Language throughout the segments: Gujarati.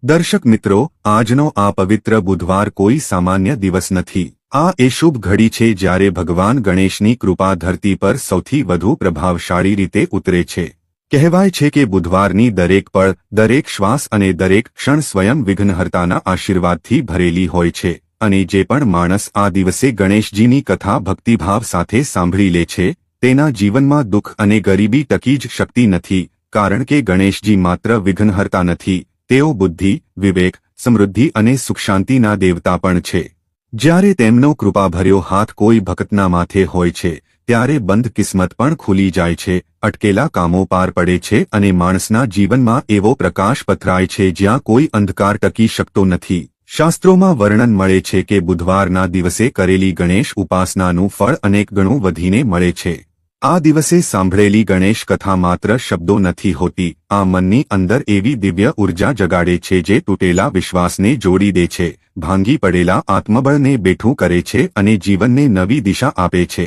દર્શક મિત્રો, આજનો આ પવિત્ર બુધવાર કોઈ સામાન્ય દિવસ નથી. આ એ શુભ ઘડી છે જ્યારે ભગવાન ગણેશની કૃપા ધરતી પર સૌથી વધુ પ્રભાવશાળી રીતે ઉતરે છે. કહેવાય છે કે બુધવારની દરેક પળ, દરેક શ્વાસ અને દરેક ક્ષણ સ્વયં વિઘ્નહર્તાના આશીર્વાદથી ભરેલી હોય છે. અને જે પણ માણસ આ દિવસે ગણેશજીની કથા ભક્તિભાવ સાથે સાંભળી લે છે, તેના જીવનમાં દુઃખ અને ગરીબી ટકી જ શકતી નથી, કારણ કે ગણેશજી માત્ર વિઘ્નહર્તા નથી, તેઓ બુદ્ધિ, વિવેક, સમૃદ્ધિ અને સુખશાંતિના દેવતા પણ છે. જ્યારે તેમનો કૃપાભર્યો હાથ કોઈ ભક્તના માથે હોય છે, ત્યારે બંધ કિસ્મત પણ ખુલી જાય છે, અટકેલા કામો પાર પડે છે અને માણસના જીવનમાં એવો પ્રકાશ પથરાય છે જ્યાં કોઈ અંધકાર ટકી શકતો નથી. શાસ્ત્રોમાં વર્ણન મળે છે કે બુધવારના દિવસે કરેલી ગણેશ ઉપાસનાનું ફળ અનેક ગણું વધીને મળે છે. આ દિવસે સાંભળેલી ગણેશ કથા માત્ર શબ્દો નથી હોતી, આ મનની અંદર એવી દિવ્ય ઉર્જા જગાડે છે જે તૂટેલા વિશ્વાસને જોડી દે છે, ભાંગી પડેલા આત્મબળને બેઠું કરે છે અને જીવનને નવી દિશા આપે છે.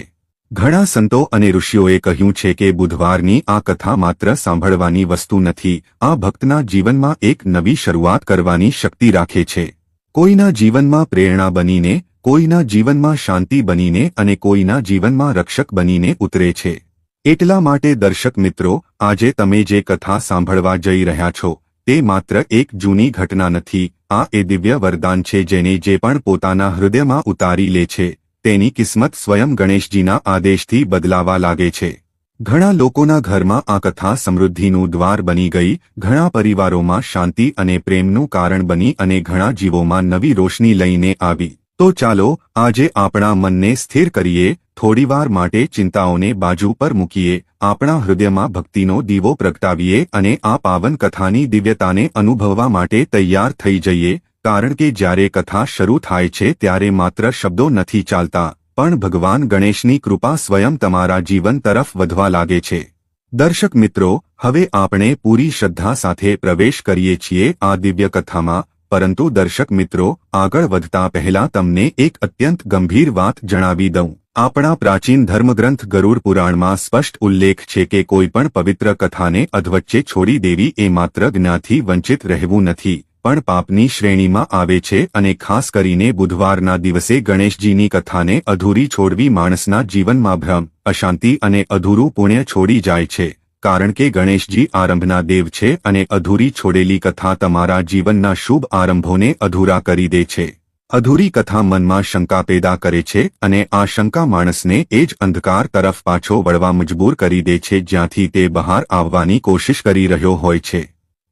ઘણા સંતો અને ઋષિઓએ કહ્યું છે કે બુધવારની આ કથા માત્ર સાંભળવાની વસ્તુ નથી, આ ભક્તના જીવનમાં એક નવી શરૂઆત કરવાની શક્તિ રાખે છે. કોઈના જીવનમાં પ્રેરણા બનીને, કોઈના જીવનમાં શાંતિ બનીને અને કોઈના જીવનમાં રક્ષક બનીને ઉતરે છે. એટલા માટે દર્શક મિત્રો, આજે તમે જે કથા સાંભળવા જઈ રહ્યા છો, તે માત્ર એક જૂની ઘટના નથી, આ એ દિવ્ય વરદાન છે જેને જે પણ પોતાના હૃદયમાં ઉતારી લે છે, તેની કિસ્મત સ્વયં ગણેશજીના આદેશથી બદલાવા લાગે છે. ઘણા લોકોના ઘરમાં આ કથા સમૃદ્ધિનું દ્વાર બની ગઈ, ઘણા પરિવારોમાં શાંતિ અને પ્રેમનું કારણ બની અને ઘણા જીવોમાં નવી રોશની લઈને આવી. તો ચાલો આજે આપણા મનને સ્થિર કરીએ, થોડીવાર માટે ચિંતાઓને બાજુ પર મૂકીએ, આપણા હૃદયમાં ભક્તિનો દીવો પ્રગટાવીએ અને આ પાવન કથાની દિવ્યતાને અનુભવવા માટે તૈયાર થઈ જઈએ, કારણ કે જ્યારે કથા શરૂ થાય છે ત્યારે માત્ર શબ્દો નથી ચાલતા, પણ ભગવાન ગણેશની કૃપા સ્વયં તમારા જીવન તરફ વધવા લાગે છે. દર્શક મિત્રો, હવે આપણે પૂરી શ્રદ્ધા સાથે પ્રવેશ કરીએ છીએ આ દિવ્ય કથામાં. પરંતુ દર્શક મિત્રો, આગળ વધતા પહેલા તમને એક અત્યંત ગંભીર વાત જણાવી દઉં. આપણા પ્રાચીન ધર્મગ્રંથ ગરુડ પુરાણમાં સ્પષ્ટ ઉલ્લેખ છે કે કોઈ પણ પવિત્ર કથાને અધવચ્ચે છોડી દેવી એ માત્ર જ્ઞાનથી વંચિત રહેવું નથી, પણ પાપની શ્રેણીમાં આવે છે અને ખાસ કરીને બુધવારના દિવસે ગણેશજીની કથાને અધૂરી છોડવી માણસના જીવનમાં ભ્રમ, અશાંતિ અને અધૂરું પુણ્ય છોડી જાય છે. કારણ કે ગણેશજી આરંભના દેવ છે અને અધૂરી છોડેલી કથા તમારા જીવનના શુભ આરંભોને અધૂરા કરી દે છે. અધૂરી કથા મનમાં શંકા પેદા કરે છે અને આ શંકા માણસને એ જ અંધકાર તરફ પાછો વળવા મજબૂર કરી દે છે જ્યાંથી તે બહાર આવવાની કોશિશ કરી રહ્યો હોય છે.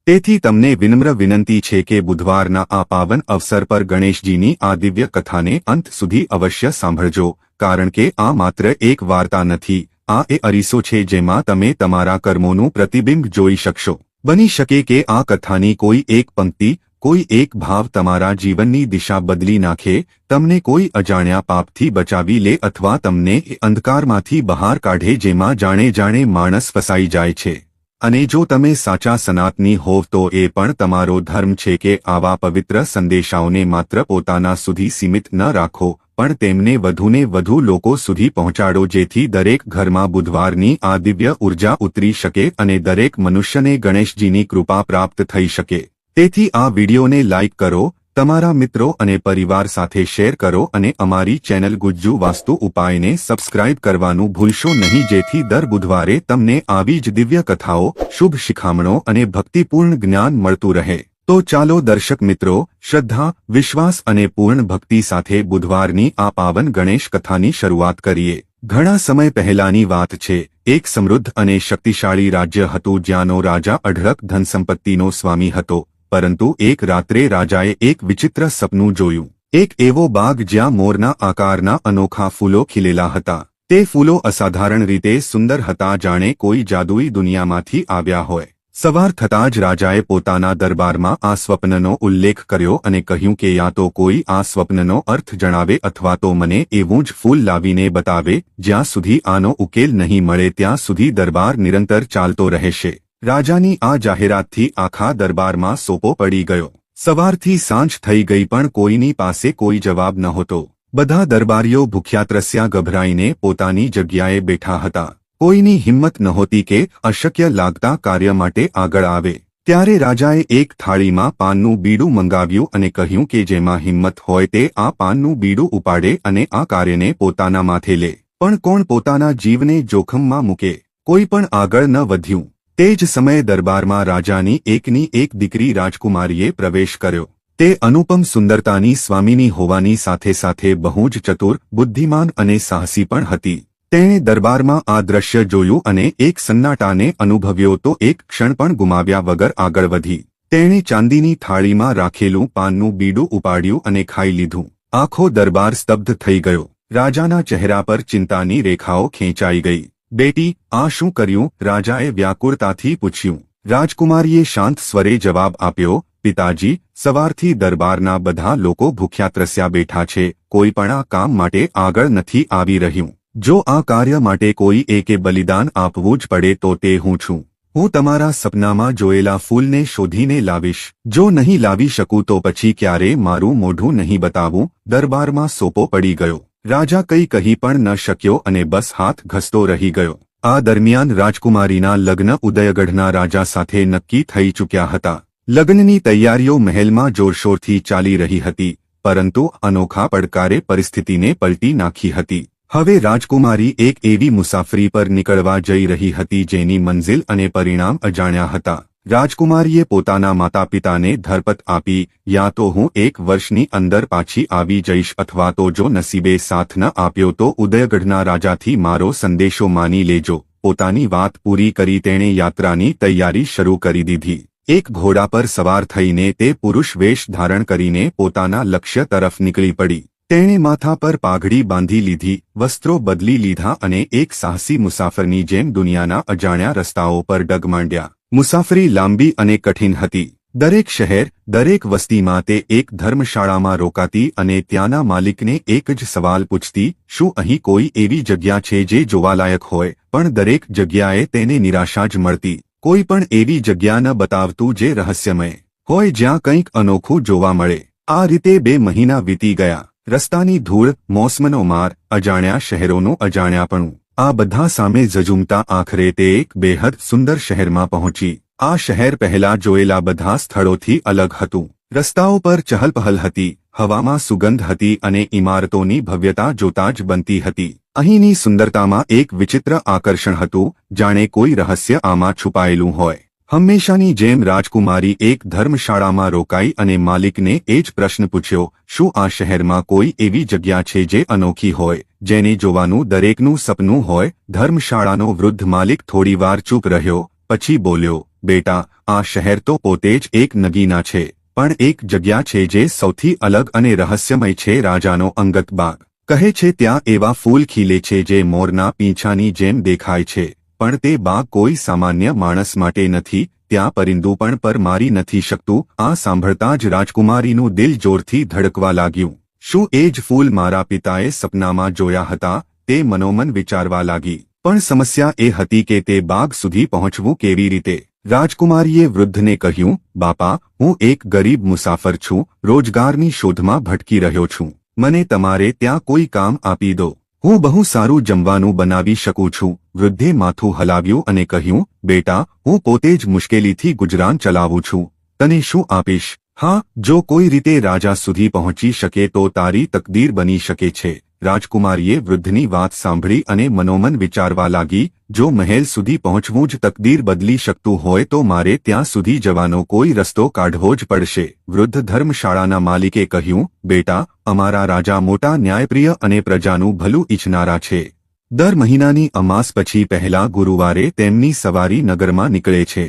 તેથી તમને વિનમ્ર વિનંતી છે કે બુધવારના આ પાવન અવસર પર ગણેશજીની આ દિવ્ય કથાને અંત સુધી અવશ્ય સાંભળજો, કારણ કે આ માત્ર એક વાર્તા નથી, આ એ અરીસો છે જેમાં તમે તમારા કર્મોનું પ્રતિબિંબ જોઈ શકશો. બની શકે કે આ કથાની કોઈ એક પંક્તિ, કોઈ એક ભાવ તમારા જીવનની દિશા બદલી નાખે, તમને કોઈ અજાણ્યા પાપથી બચાવી લે અથવા તમને એ અંધકારમાંથી બહાર કાઢે જેમાં જાણે જાણે માણસ ફસાઈ જાય છે. અને જો તમે સાચા સનાતની હોવ તો એ પણ તમારો ધર્મ છે કે આવા પવિત્ર સંદેશાઓને માત્ર પોતાના સુધી સીમિત ન રાખો, પણ તેમને વધુને વધુ લોકો સુધી પહોંચાડો જેથી દરેક ઘરમાં બુધવારની આ દિવ્ય ઉર્જા ઉતરી શકે અને દરેક મનુષ્યને ગણેશજીની કૃપા પ્રાપ્ત થઈ શકે. તેથી આ વિડિયોને લાઇક કરો, તમારા મિત્રો અને પરિવાર સાથે શેર કરો અને અમારી ચેનલ ગુજ્જુ વાસ્તુ ઉપાયને સબસ્ક્રાઇબ કરવાનું ભૂલશો નહીં જેથી દર બુધવારે તમને આવી જ દિવ્ય કથાઓ, શુભ શિખામણો અને ભક્તિપૂર્ણ જ્ઞાન મળતું રહે. તો ચાલો દર્શક મિત્રો, શ્રદ્ધા, વિશ્વાસ અને પૂર્ણ ભક્તિ સાથે બુધવારની આ પાવન ગણેશ કથાની શરૂઆત કરીએ. ઘણા સમય પહેલાની વાત છે. એક સમૃદ્ધ અને શક્તિશાળી રાજ્ય હતું જ્યાંનો રાજા અઢળક ધનસંપત્તિનો સ્વામી હતો. પરંતુ એક રાત્રે રાજાએ એક વિચિત્ર સપનું જોયું. એક એવો બાગ જ્યાં મોરના આકારના અનોખા ફૂલો ખીલેલા હતા. તે ફૂલો અસાધારણ રીતે સુંદર હતા, જાણે કોઈ જાદુઈ દુનિયામાંથી આવ્યા હોય. સવાર થતાં જ રાજાએ પોતાના દરબારમાં આ સ્વપ્નનો ઉલ્લેખ કર્યો અને કહ્યું કે યા તો કોઈ આ સ્વપ્નનો અર્થ જણાવે અથવા તો મને એવું જ ફૂલ લાવીને બતાવે. જ્યાં સુધી આનો ઉકેલ નહીં મળે ત્યાં સુધી દરબાર નિરંતર ચાલતો રહેશે. રાજાની આ જાહેરાતથી આખા દરબારમાં સોપો પડી ગયો. સવારથી સાંજ થઈ ગઈ પણ કોઈની પાસે કોઈ જવાબ નહોતો. બધા દરબારીઓ ભૂખ્યા ત્રસ્યા ગભરાઈને પોતાની જગ્યાએ બેઠા હતા. કોઈની હિંમત નહોતી કે અશક્ય લાગતા કાર્ય માટે આગળ આવે. ત્યારે રાજાએ એક થાળીમાં પાનનું બીડું મંગાવ્યું અને કહ્યું કે જેમાં હિંમત હોય તે આ પાનનું બીડું ઉપાડે અને આ કાર્યને પોતાના માથે લે, પણ કોણ પોતાના જીવને જોખમમાં મૂકે? કોઈ પણ આગળ ન વધ્યું. તે જ સમયે દરબારમાં રાજાની એકની એક દીકરી રાજકુમારીએ પ્રવેશ કર્યો. તે અનુપમ સુંદરતાની સ્વામીની હોવાની સાથે સાથે બહુ જ ચતુર, બુદ્ધિમાન અને સાહસી પણ હતી. તેણે દરબારમાં આ દ્રશ્ય જોયું અને એક સન્નાટાને અનુભવ્યો તો એક ક્ષણ પણ ગુમાવ્યા વગર આગળ વધી. તેણે ચાંદીની થાળીમાં રાખેલું પાનનું બીડું ઉપાડ્યું અને ખાઈ લીધું. આખો દરબાર સ્તબ્ધ થઈ ગયો. રાજાના ચહેરા પર ચિંતાની રેખાઓ ખેંચાઈ ગઈ. બેટી, આ શું કર્યું? રાજાએ વ્યાકુળતાથી પૂછ્યું. રાજકુમારીએ શાંત સ્વરે જવાબ આપ્યો, પિતાજી, સવારથી દરબારના બધા લોકો ભૂખ્યા ત્રસ્યા બેઠા છે. કોઈ પણ આ કામ માટે આગળ નથી આવી રહ્યું. જો આ કાર્ય માટે કોઈ એકે બલિદાન આપવું જ પડે તો તે હું છું. હું તમારા સપનામાં જોયેલા ફૂલને શોધીને લાવીશ. જો નહીં લાવી શકું તો પછી ક્યારે મારું મોઢું નહીં બતાવું. દરબારમાં સોપો પડી ગયો. રાજા કંઈ કહી પણ ન શક્યો અને બસ હાથ ઘસતો રહી ગયો. આ દરમિયાન રાજકુમારીના લગ્ન ઉદયગઢના રાજા સાથે નક્કી થઈ ચૂક્યા હતા. લગ્નની તૈયારીઓ મહેલમાં જોરશોરથી ચાલી રહી હતી, પરંતુ અનોખા પડકારે પરિસ્થિતિને પલટી નાખી હતી. હવે રાજકુમારી એક એવી મુસાફરી પર નીકળવા જઈ રહી હતી જેની મંઝિલ અને પરિણામ અજાણ્યા હતા. રાજકુમારીએ પોતાના માતા પિતાને ધરપત આપી, યા તો હું 1 વર્ષની અંદર પાછી આવી જઈશ અથવા તો જો નસીબે સાથ ન આપ્યો તો ઉદયગઢના રાજાથી મારો સંદેશો માની લેજો. પોતાની વાત પૂરી કરી તેણે યાત્રાની તૈયારી શરૂ કરી દીધી. એક ઘોડા પર સવાર થઈને તે પુરુષ વેશ ધારણ કરીને પોતાના લક્ષ્ય તરફ નીકળી પડી. તેણે માથા પર પાઘડી બાંધી લીધી, વસ્ત્રો બદલી લીધા અને એક સાહસી મુસાફરની જેમ દુનિયાના અજાણ્યા રસ્તાઓ પર ડગ માંડ્યા. મુસાફરી લાંબી અને કઠિન હતી. દરેક શહેર, દરેક વસ્તીમાં તે એક ધર્મશાળામાં રોકાતી અને ત્યાંના માલિકને એક જ સવાલ પૂછતી, શું અહીં કોઈ એવી જગ્યા છે જે જોવાલાયક હોય? પણ દરેક જગ્યાએ તેને નિરાશા જ મળતી. કોઈ પણ એવી જગ્યા ન બતાવતું જે રહસ્યમય હોય, જ્યાં કંઈક અનોખું જોવા મળે. આ રીતે 2 મહિના વીતી ગયા. રસ્તાની ધૂળ, મોસમનો માર, અજાણ્યા શહેરોનું અજાણ્યાપણું, આ બધા સામે ઝઝૂમતા આખરે તે એક બેહદ સુંદર શહેરમાં પહોંચી. આ શહેર પહેલા જોયેલા બધા સ્થળોથી અલગ હતું. રસ્તાઓ પર ચહલપહલ હતી, હવામાં સુગંધ હતી અને ઇમારતોની ભવ્યતા જોતા જ બનતી હતી. અહીંની સુંદરતામાં એક વિચિત્ર આકર્ષણ હતું, જાણે કોઈ રહસ્ય આમાં છુપાયેલું હોય. હંમેશાની જેમ રાજકુમારી એક ધર્મશાળામાં રોકાઈ અને માલિકને એ જ પ્રશ્ન પૂછ્યો, શું આ શહેરમાં કોઈ એવી જગ્યા છે જે અનોખી હોય, જેને જોવાનું દરેકનું સપનું હોય? ધર્મશાળાનો વૃદ્ધ માલિક થોડીવાર ચૂપ રહ્યો, પછી બોલ્યો, બેટા, આ શહેર તો પોતે જ એક નગીના છે, પણ એક જગ્યા છે જે સૌથી અલગ અને રહસ્યમય છે. રાજાનો અંગત બાગ. કહે છે ત્યાં એવા ફૂલ ખીલે છે જે મોરના પીંછાની જેમ દેખાય છે, પણ તે બાગ કોઈ સામાન્ય માણસ માટે નથી. ત્યાં પરિંદુ પણ પર મારી નથી શકતું. આ સાંભળતા જ રાજકુમારીનું દિલ જોરથી ધડકવા લાગ્યું. શું એ જ ફૂલ મારા પિતાએ સપનામાં જોયા હતા? તે મનોમન વિચારવા લાગી. પણ સમસ્યા એ હતી કે તે બાગ સુધી પહોંચવું કેવી રીતે? રાજકુમારીએ વૃદ્ધને કહ્યું, બાપા, હું એક ગરીબ મુસાફર છું, રોજગારની શોધમાં ભટકી રહ્યો છું. મને તમારે ત્યાં કોઈ કામ આપી દો. હું બહુ સારું જમવાનું બનાવી શકું છું. વૃદ્ધે માથું હલાવ્યું અને કહ્યું, બેટા, હું પોતે જ મુશ્કેલીથી ગુજરાન ચલાવું છું. તને શું આપીશ? હા, જો કોઈ રીતે રાજા સુધી પહોંચી શકે તો તારી તકદીર બની શકે છે. રાજકુમારીએ વૃદ્ધની વાત સાંભળી અને મનોમન વિચારવા લાગી, જો મહેલ સુધી પહોંચવું જ તકદીર બદલી શકતું હોય તો મારે ત્યાં સુધી જવાનો કોઈ રસ્તો કાઢવો જ પડશે. વૃદ્ધ ધર્મશાળાના માલિકે કહ્યું, બેટા, અમારા રાજા મોટા ન્યાયપ્રિય અને પ્રજાનું ભલું ઈચ્છનારા છે. દર મહિનાની અમાસ પછી પહેલા ગુરુવારે તેમની સવારી નગરમાં નીકળે છે.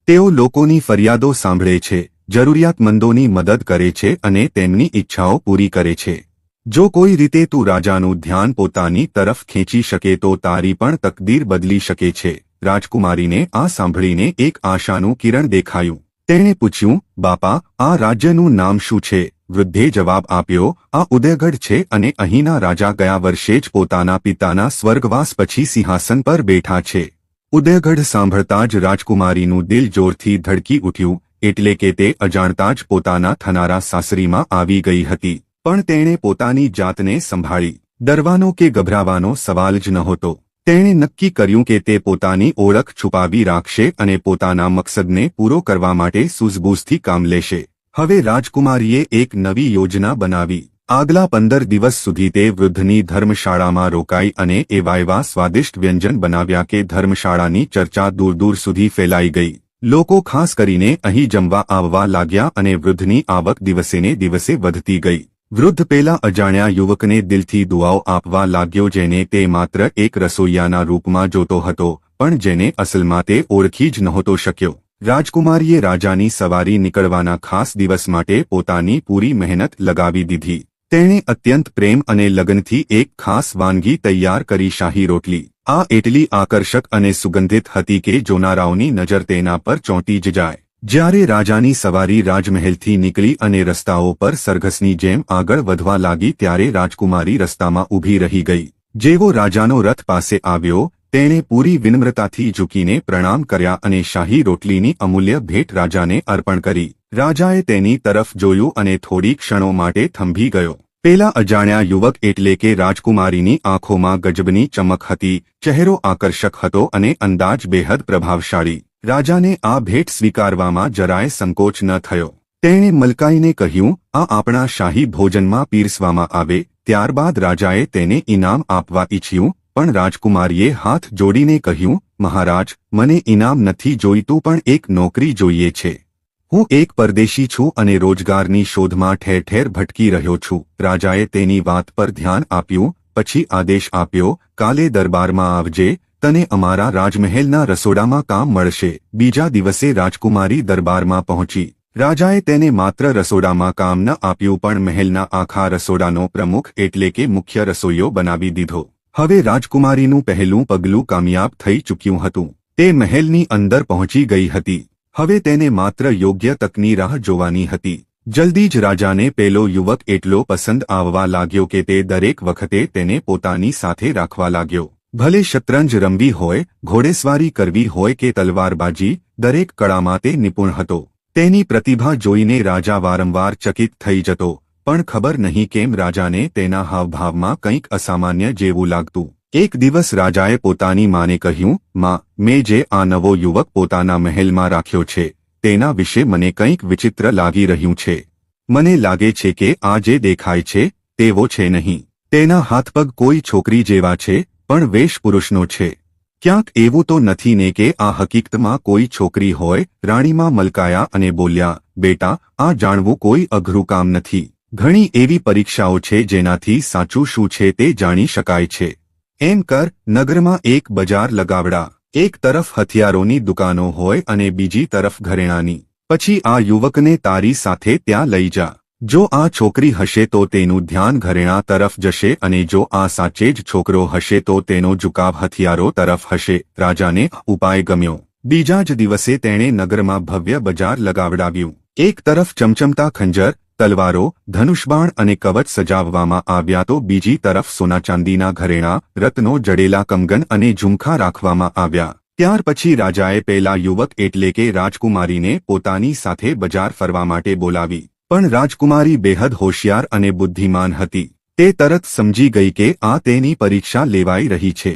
તેઓ લોકોની ફરિયાદો સાંભળે છે, જરૂરિયાતમંદોની મદદ કરે છે અને તેમની ઈચ્છાઓ પૂરી કરે છે. જો કોઈ રીતે તું રાજાનું ધ્યાન પોતાની તરફ ખેંચી શકે તો તારી પણ તકદીર બદલી શકે છે. રાજકુમારીને આ સાંભળીને એક આશાનું કિરણ દેખાયું. તેણે પૂછ્યું, બાપા, આ રાજ્યનું નામ શું છે? વૃદ્ધે જવાબ આપ્યો, આ ઉદયગઢ છે અને અહીંના રાજા ગયા વર્ષે જ પોતાના પિતાના સ્વર્ગવાસ પછી સિંહાસન પર બેઠા છે. ઉદયગઢ સાંભળતા જ રાજકુમારીનું દિલ જોરથી ધડકી ઉઠ્યું, એટલે કે તે અજાણતા જ પોતાના થનારા સાસરીમાં આવી ગઈ હતી. પણ તેણે પોતાની જાતને સંભાળી. ડરવાનો કે ગભરાવાનો સવાલ જ નહોતો. તેણે નક્કી કર્યું કે તે પોતાની ઓળખ છુપાવી રાખશે અને પોતાના મકસદને પૂરો કરવા માટે સૂઝબૂઝથી કામ લેશે. હવે રાજકુમારીએ એક નવી યોજના બનાવી. આગલા 15 દિવસ સુધી તે વૃદ્ધની ધર્મશાળામાં રોકાઈ અને એવા સ્વાદિષ્ટ વ્યંજન બનાવ્યા કે ધર્મશાળાની ચર્ચા દૂર દૂર સુધી ફેલાઈ ગઈ. લોકો ખાસ કરીને અહીં જમવા આવવા લાગ્યા અને વૃદ્ધની આવક દિવસેને દિવસે વધતી ગઈ. વૃદ્ધ પેલા અજાણ્યા યુવકને દિલથી દુઆઓ આપવા લાગ્યો, જેને તે માત્ર એક રસોઈયાના રૂપમાં જોતો હતો, પણ જેને અસલમાં તે ઓળખી જ નહોતો શક્યો. રાજકુમારીએ રાજાની સવારી નીકળવાના ખાસ દિવસ માટે પોતાની પૂરી મહેનત લગાવી દીધી. તેણે અત્યંત પ્રેમ અને લગનથી એક ખાસ વાનગી તૈયાર કરી, શાહી રોટલી. આ એટલી આકર્ષક અને સુગંધિત હતી કે જોનારાઓની નજર તેના પર ચોંટી જ જાય. જ્યારે રાજાની સવારી રાજમહેલથી નીકળી અને રસ્તાઓ પર સરઘસની જેમ આગળ વધવા લાગી ત્યારે રાજકુમારી રસ્તામાં ઊભી રહી ગઈ. જેવો રાજાનો રથ પાસે આવ્યો, તેણે પૂરી વિનમ્રતાથી ઝૂકીને પ્રણામ કર્યા અને શાહી રોટલીની અમૂલ્ય ભેટ રાજાને અર્પણ કરી. રાજાએ તેની તરફ જોયું અને થોડી ક્ષણો માટે થંભી ગયો. પેલા અજાણ્યા યુવક એટલે કે રાજકુમારીની આંખોમાં ગજબની ચમક હતી, ચહેરો આકર્ષક હતો અને અંદાજ બેહદ પ્રભાવશાળી. રાજાને આ ભેટ સ્વીકારવામાં જરાય સંકોચ ન થયો. તેણે મલકાઈને કહ્યું, આ આપણા શાહી ભોજનમાં પીરસવામાં આવે. ત્યારબાદ રાજાએ તેને ઇનામ આપવા ઈચ્છ્યું, પણ રાજકુમારીએ હાથ જોડીને કહ્યું, મહારાજ, મને ઇનામ નથી જોઈતું, પણ એક નોકરી જોઈએ છે. હું એક પરદેશી છું અને રોજગારની શોધમાં ઠેર ઠેર ભટકી રહ્યો છું. રાજાએ તેની વાત પર ધ્યાન આપ્યું, પછી આદેશ આપ્યો, કાલે દરબારમાં આવજે, તને અમારા રાજમહેલના રસોડામાં કામ મળશે. બીજા દિવસે રાજકુમારી દરબારમાં પહોંચી. રાજાએ તેને માત્ર રસોડામાં કામ ન આપ્યું, પણ મહેલના આખા રસોડાનો પ્રમુખ એટલે કે મુખ્ય રસોઈયો બનાવી દીધો. હવે રાજકુમારીનું પહેલું પગલું કામયાબ થઈ ચૂક્યું હતું. તે મહેલની અંદર પહોંચી ગઈ હતી. હવે તેને માત્ર યોગ્ય તકની રાહ જોવાની હતી. જલ્દી જ રાજાને પેલો યુવક એટલો પસંદ આવવા લાગ્યો કે તે દરેક વખતે તેને પોતાની સાથે રાખવા લાગ્યો. ભલે શતરંજ રમવી હોય, ઘોડેસવારી કરવી હોય કે તલવારબાજી, દરેક કળામાં તે નિપુણ હતો. તેની પ્રતિભા જોઈને રાજા વારંવાર ચકિત થઈ જતો, પણ ખબર નહીં કેમ રાજાને તેના હાવભાવમાં કંઈક અસામાન્ય જેવું લાગતું. એક દિવસ રાજાએ પોતાની માને કહ્યું, માં, મેં જે આ નવો યુવક પોતાના મહેલમાં રાખ્યો છે, તેના વિશે મને કંઈક વિચિત્ર લાગી રહ્યું છે. મને લાગે છે કે આ જે દેખાય છે, તેવો છે નહીં. તેના હાથપગ કોઈ છોકરી જેવા છે, પણ વેશ પુરુષનો છે. ક્યાંક એવું તો નથી ને કે આ હકીકતમાં કોઈ છોકરી હોય? રાણીમાં મલકાયા અને બોલ્યા, બેટા, આ જાણવું કોઈ અઘરું કામ નથી. ઘણી એવી પરીક્ષાઓ છે જેનાથી સાચું શું છે તે જાણી શકાય છે. એમ કર, નગરમાં એક બજાર લગાવડા. એક તરફ હથિયારોની દુકાનો હોય અને બીજી તરફ ઘરેણાની. પછી આ યુવકને તારી સાથે ત્યાં લઈ જા. જો આ છોકરી હશે તો તેનું ધ્યાન ઘરેણા તરફ જશે અને જો આ સાચે જ છોકરો હશે તો તેનો ઝુકાવ હથિયારો તરફ હશે. રાજાને ઉપાય ગમ્યો. બીજા જ દિવસે તેણે નગરમાં ભવ્ય બજાર લગાવડાવ્યું. એક તરફ ચમચમતા ખંજર, તલવારો, ધનુષબાણ અને કવચ સજાવવામાં આવ્યા તો બીજી તરફ સોના ચાંદીના ઘરેણાં, રત્નો જડેલા કંગન અને ઝુમખા રાખવામાં આવ્યા. ત્યાર પછી રાજાએ પેલા યુવક એટલે કે રાજકુમારીને પોતાની સાથે બજાર ફરવા માટે બોલાવી. પણ રાજકુમારી બેહદ હોશિયાર અને બુદ્ધિમાન હતી. તે તરત સમજી ગઈ કે આ તેની પરીક્ષા લેવાઈ રહી છે.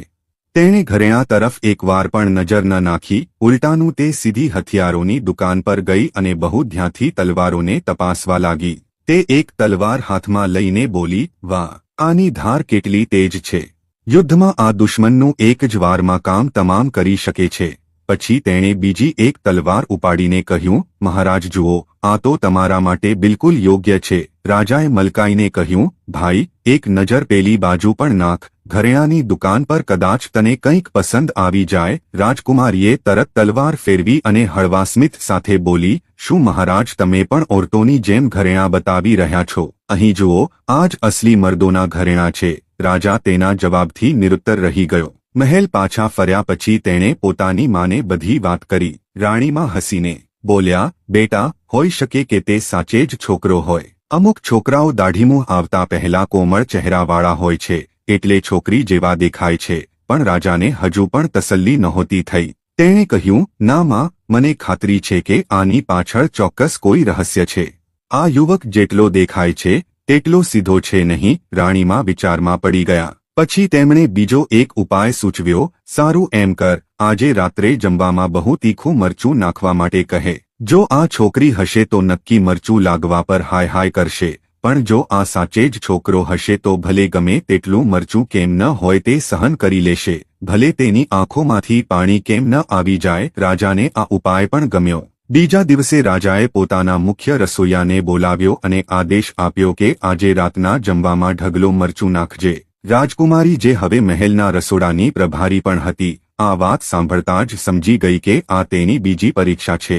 તેણે ઘરેણાં તરફ એકવાર પણ નજર ન નાખી, ઉલટાનું તે સીધી હથિયારોની દુકાન પર ગઈ અને બહુ ધ્યાનથી તલવારોને તપાસવા લાગી. તે એક તલવાર હાથમાં લઈને બોલી, વાહ, આની ધાર કેટલી તેજ છે. યુદ્ધમાં આ દુશ્મનનું એક જ વારમાં કામ તમામ કરી શકે છે. પછી તેણે બીજી એક તલવાર ઉપાડીને કહ્યું, મહારાજ જુઓ, આ તો તમારા માટે બિલકુલ યોગ્ય છે. રાજાએ મલકાઈને કહ્યું, ભાઈ, એક નજર પેલી બાજુ પણ નાખ. ઘરેણાની દુકાન પર કદાચ તને કંઈક પસંદ આવી જાય. રાજકુમારીએ તરત તલવાર ફેરવી અને હળવા સ્મિત સાથે બોલી, શું મહારાજ તમે પણ ઓરતોની જેમ ઘરેણાં બતાવી રહ્યા છો? અહીં જુઓ, આ જ અસલી મર્દોના ઘરેણાં છે. રાજા તેના જવાબથી નિરુત્તર રહી ગયો. મહેલ પાછા ફર્યા પછી તેણે પોતાની માને બધી વાત કરી. રાણીમાં હસીને બોલ્યા, બેટા, હોઈ શકે કે તે સાચે જ છોકરો હોય. અમુક છોકરાઓ દાઢીમું આવતા પહેલા કોમળ ચહેરાવાળા હોય છે, એટલે છોકરી જેવા દેખાય છે. પણ રાજાને હજુ પણ તસલ્લી નહોતી થઈ. તેણે કહ્યું, ના માં, મને ખાતરી છે કે આની પાછળ ચોક્કસ કોઈ રહસ્ય છે. આ યુવક જેટલો દેખાય છે તેટલો સીધો છે નહીં. રાણીમાં વિચારમાં પડી ગયા. પછી તેમણે બીજો એક ઉપાય સૂચવ્યો, સારું એમ કર, આજે રાત્રે જમવામાં બહુ તીખું મરચું નાખવા માટે કહે. જો આ છોકરી હશે તો નક્કી મરચું લાગવા પર હાય હાય કરશે, પણ જો આ સાચે જ છોકરો હશે તો ભલે ગમે તેટલું મરચું કેમ ન હોય તે સહન કરી લેશે, ભલે તેની આંખોમાંથી પાણી કેમ ન આવી જાય. રાજાને આ ઉપાય પણ ગમ્યો. બીજા દિવસે રાજાએ પોતાના મુખ્ય રસોઈયાને બોલાવ્યો અને આદેશ આપ્યો કે આજે રાતના જમવામાં ઢગલો મરચું નાખજે. રાજકુમારી જે હવે મહેલના રસોડાની પ્રભારી પણ હતી, આ વાત સાંભળતા જ સમજી ગઈ કે આ તેની બીજી પરીક્ષા છે.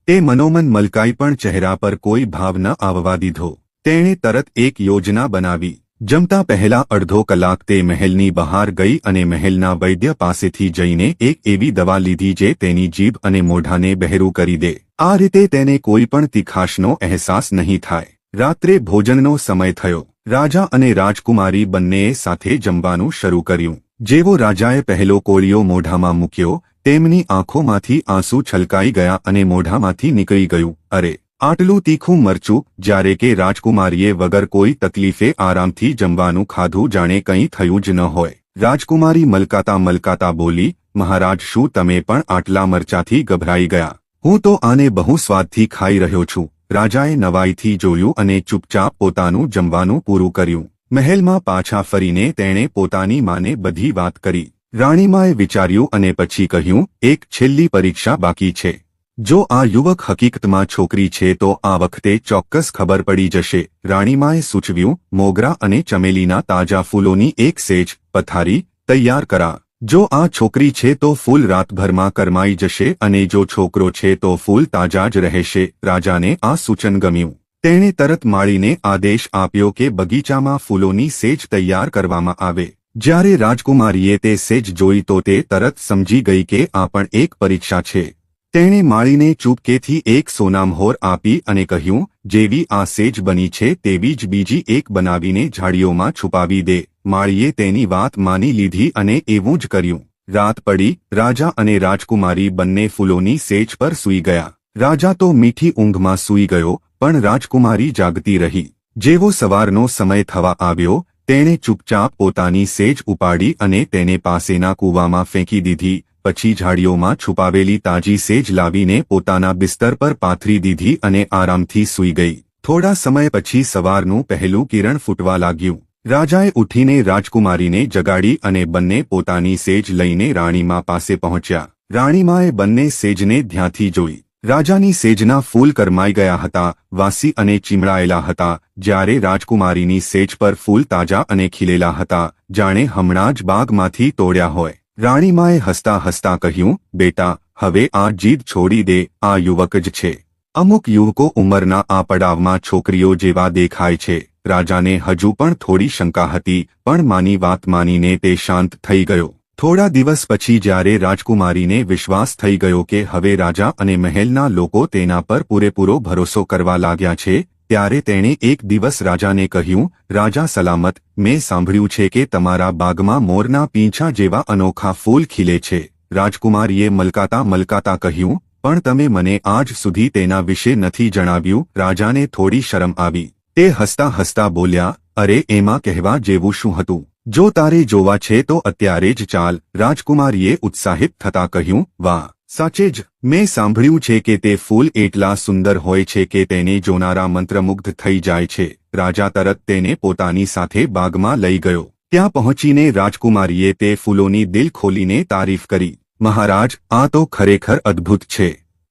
તે મનોમન મલકાઈ પણ ચહેરા પર કોઈ ભાવ ન આવવા દીધો. તેણે તરત એક યોજના બનાવી. જમતા પહેલા અડધો કલાક તે મહેલની બહાર ગઈ અને મહેલના વૈદ્ય પાસેથી જઈને એક એવી દવા લીધી જે તેની જીભ અને મોઢાને બહેરું કરી દે. આ રીતે તેને કોઈ પણ તીખાશનો અહેસાસ નહીં થાય. રાત્રે ભોજનનો સમય થયો. રાજા અને રાજકુમારી બંનેએ સાથે જમવાનું શરૂ કર્યું. જેવો રાજાએ પહેલો કોળિયો મોઢામાં મૂક્યો, તેમની આંખોમાંથી આંસુ છલકાઈ ગયા અને મોઢામાંથી નીકળી ગયું, અરે આટલું તીખું મરચું. જ્યારે કે રાજકુમારીએ વગર કોઈ તકલીફે આરામથી જમવાનું ખાધું, જાણે કંઈ થયું જ ન હોય. રાજકુમારી મલકાતા મલકાતા બોલી, મહારાજ, શું તમે પણ આટલા મરચાથી ગભરાઈ ગયા? હું તો આને બહુ સ્વાદથી ખાઈ રહ્યો છું. રાજાએ નવાઈથી જોયું અને ચૂપચાપ પોતાનું જમવાનું પૂરું કર્યું. મહેલમાં પાછા ફરીને તેણે પોતાની માને બધી વાત કરી. રાણીમાએ વિચાર્યું અને પછી કહ્યું, એક છેલ્લી પરીક્ષા બાકી છે. જો આ યુવક હકીકતમાં છોકરી છે તો આ વખતે ચોક્કસ ખબર પડી જશે. રાણીમાએ સૂચવ્યું, મોગરા અને ચમેલીના તાજા ફૂલોની એક સેજ પથારી તૈયાર કરા. જો આ છોકરી છે તો ફૂલ રાતભરમાં કરમાઈ જશે અને જો છોકરો છે તો ફૂલ તાજા જ રહેશે. રાજાને આ સૂચન ગમ્યું. તેણે તરત માળીને આદેશ આપ્યો કે બગીચામાં ફૂલોની સેજ તૈયાર કરવામાં આવે. જ્યારે રાજકુમારીએ તે સેજ જોઈ તો તે તરત સમજી ગઈ કે આ પણ એક પરીક્ષા છે. તેણે માળીને ચૂપકેથી એક સોનામહોર આપી અને કહ્યું, જેવી આ સેજ બની છે તેવી જ બીજી એક બનાવીને ઝાડીઓમાં છુપાવી દે. માળીએ તેની વાત માની લીધી અને એવું જ કર્યું. રાત પડી. રાજા અને રાજકુમારી બંને ફૂલોની સેજ પર સૂઈ ગયા. રાજા તો મીઠી ઊંઘમાં સૂઈ ગયો, પણ રાજકુમારી જાગતી રહી. જેવો સવારનો સમય થવા આવ્યો, તેણે ચૂપચાપ પોતાની સેજ ઉપાડી અને તેને પાસેના કૂવામાં ફેંકી દીધી. પછી ઝાડીઓમાં છુપાવેલી તાજી સેજ લાવીને પોતાના બિસ્તર પર પાથરી દીધી અને આરામથી સૂઈ ગઈ. થોડા સમય પછી સવારનું પહેલું કિરણ ફૂટવા લાગ્યું. રાજાએ ઉઠીને રાજકુમારીને જગાડી અને બંને પોતાની સેજ લઈને રાણીમા પાસે પહોંચ્યા. રાણીમાએ બંને સેજને ધ્યાનથી જોઈ. રાજાની સેજના ફૂલ કરમાઈ ગયા હતા, વાસી અને ચીમળાયેલા હતા, જ્યારે રાજકુમારીની સેજ પર ફૂલ તાજા અને ખીલેલા હતા, જાણે હમણાં જ બાગમાંથી તોડ્યા હોય. રાણીમાએ હસતા હસતા કહ્યું, બેટા, હવે આ જીદ છોડી દે, આ યુવક જ છે. અમુક યુવકો ઉંમરના આ પડાવમાં છોકરીઓ જેવા દેખાય છે. રાજાને હજુ પણ થોડી શંકા હતી, પણ માની વાત માનીને તે શાંત થઈ ગયો. થોડા દિવસ પછી જ્યારે રાજકુમારીને વિશ્વાસ થઈ ગયો કે હવે રાજા અને મહેલના લોકો તેના પર પૂરેપૂરો ભરોસો કરવા લાગ્યા છે, ત્યારે તેણે એક દિવસ રાજાને કહ્યું, રાજા સલામત, મેં સાંભળ્યું છે કે તમારા બાગમાં મોરના પીંછા જેવા અનોખા ફૂલ ખીલે છે. રાજકુમારીએ મલકાતા મલકાતા કહ્યું, પણ તમે મને આજ સુધી તેના વિશે નથી જણાવ્યું. રાજાને થોડી શરમ આવી. તે હસતા હસતા બોલ્યા, અરે એમાં કહેવા જેવું શું હતું? જો તારે જોવા છે તો અત્યારે જ ચાલ. રાજકુમારીએ ઉત્સાહિત થતા કહ્યું, વાહ, સાચે જ, મેં સાંભળ્યું છે કે તે ફૂલ એટલા સુંદર હોય છે કે તેને જોનારા મંત્રમુગ્ધ થઈ જાય છે. રાજા તરત તેને પોતાની સાથે બાગમાં લઈ ગયો. ત્યાં પહોંચીને રાજકુમારીએ તે ફૂલોની દિલ ખોલીને તારીફ કરી. મહારાજ, આ તો ખરેખર અદ્ભુત છે.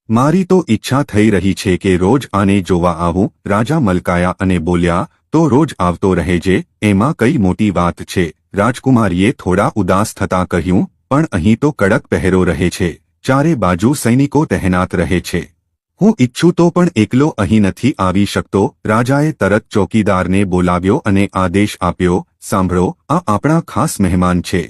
મારી તો ઈચ્છા થઈ રહી છે કે રોજ આને જોવા આવું. રાજા મલકાયા અને બોલ્યા, તો રોજ આવતો રહેજે, એમાં કઈ મોટી વાત છે. રાજકુમારીએ થોડા ઉદાસ થતા કહ્યું, પણ અહીં તો કડક પહેરો રહે છે, ચારે બાજુ સૈનિકો તહેનાત રહે છે. હું ઈચ્છું તો પણ એકલો અહીં નથી આવી શકતો. રાજાએ તરત ચોકીદારને બોલાવ્યો અને આદેશ આપ્યો, સાંભળો, આ આપણા ખાસ મહેમાન છે.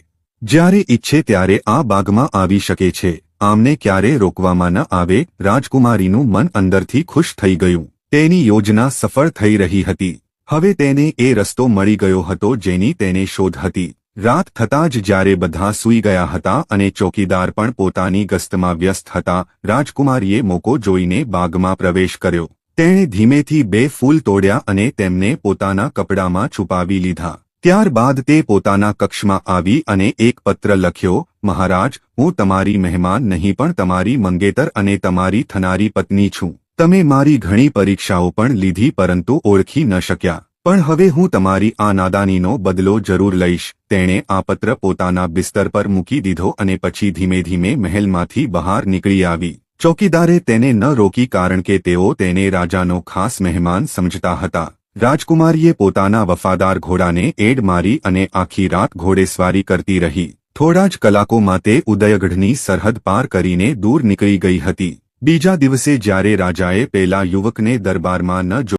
જ્યારે ઈચ્છે ત્યારે આ બાગમાં આવી શકે છે. આમને ક્યારે રોકવામાં ન આવે. રાજકુમારીનું મન અંદરથી ખુશ થઈ ગયું. તેની યોજના સફળ થઈ રહી હતી. હવે તેને એ રસ્તો મળી ગયો હતો જેની તેને શોધ હતી. રાત થતાં જ જ્યારે બધા સૂઈ ગયા હતા અને ચોકીદાર પણ પોતાની ગસ્તમાં વ્યસ્ત હતા, રાજકુમારીએ મોકો જોઈને બાગમાં પ્રવેશ કર્યો. તેણે ધીમેથી બે ફૂલ તોડ્યા અને તેમને પોતાના કપડામાં છુપાવી લીધા. ત્યારબાદ તે પોતાના કક્ષમાં આવી અને એક પત્ર લખ્યો, મહારાજ, હું તમારી મહેમાન નહીં પણ તમારી મંગેતર અને તમારી થનારી પત્ની છું. તમે મારી ઘણી પરીક્ષાઓ પણ લીધી પરંતુ ઓળખી ન શક્યા. પણ હવે હું તમારી આ નાદાનીનો બદલો જરૂર લઈશ. તેણે આ પત્ર પોતાના બિસ્તર પર મૂકી દીધો અને પછી ધીમે ધીમે મહેલમાંથી બહાર નીકળી આવી. ચોકીદારે તેને ન રોકી કારણ કે તેઓ તેને રાજાનો ખાસ મહેમાન સમજતા હતા. રાજકુમારીએ પોતાના વફાદાર ઘોડાને એડ મારી અને આખી રાત ઘોડેસવારી કરતી રહી. થોડા જ કલાકોમાં તે ઉદયગઢની સરહદ પાર કરીને દૂર નીકળી ગઈ હતી. બીજા દિવસે જ્યારે રાજાએ પેલા યુવકને દરબારમાં ન